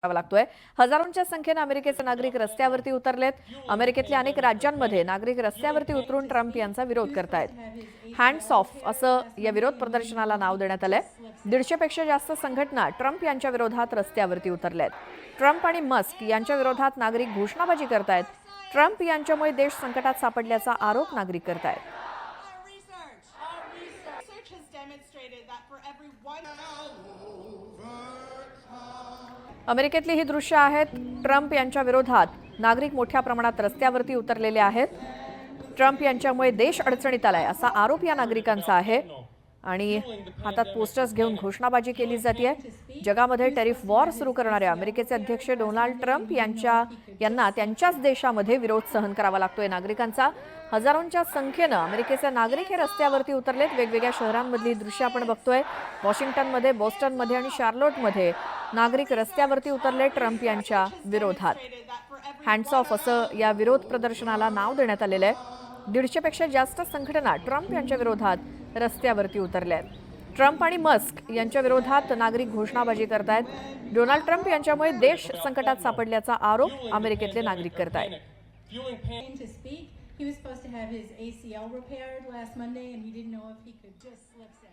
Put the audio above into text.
करावा लागतोय। हजारोंच्या संख्येने अमेरिकेचे नागरिक रस्त्यावरती उतरलेत। अमेरिकेतल्या अनेक राज्यांमध्ये नागरिक रस्त्यावरती उतरून ट्रम्प यांचा विरोध करतायत। हँड्स ऑफ असं या विरोध प्रदर्शनाला नाव देण्यात आलंय। 150 पेक्षा जास्त संघटना ट्रम्प यांच्या विरोधात रस्त्यावरती उतरल्यात। ट्रम्प आणि मस्क यांच्या विरोधात नागरिक घोषणाबाजी करतायत। ट्रम्प यांच्यामुळे देश संकटात सापडल्याचा आरोप नागरिक करतायत। अमेरिकेतली ही दृश्य आहेत। ट्रम्प यांच्या विरोधात नागरिक मोठ्या प्रमाणात रस्त्यावरती उतरलेले आहेत। ट्रम्प यांच्यामुळे देश अडचणीत आलाय असा आरोप या नागरिकांचा आहे आणि हातात पोस्टर्स घेऊन घोषणाबाजी केली जाते। जगामध्ये टॅरिफ वॉर सुरू करणारे अमेरिकेचे अध्यक्ष डोनाल्ड ट्रम्प यांना त्यांच्याच देशामध्ये विरोध सहन करावा लागतोय नागरिकांचा। हजारोंच्या संख्येने अमेरिकेचे नागरिक हे रस्त्यावरती उतरलेत। वेगवेगळ्या शहरांमधली दृश्य आपण बघतोय। वॉशिंग्टनमध्ये, बोस्टनमध्ये आणि शार्लोटमध्ये नागरिक रस्त्यावरती उतरले ट्रम्प यांच्या विरोधात। हँड्स ऑफ असं या विरोध प्रदर्शनाला नाव देण्यात आलेलं आहे। 150 पेक्षा जास्त संघटना ट्रम्प यांच्या विरोधात रस्त्यावरती उतरल्या आहेत। ट्रम्प आणि मस्क यांच्या विरोधात नागरिक घोषणाबाजी करतायत। डोनाल्ड ट्रम्प यांच्यामुळे देश संकटात सापडल्याचा आरोप अमेरिकेतले नागरिक करतायत। He was supposed to have his ACL repaired last Monday, and he didn't know if he could just slip.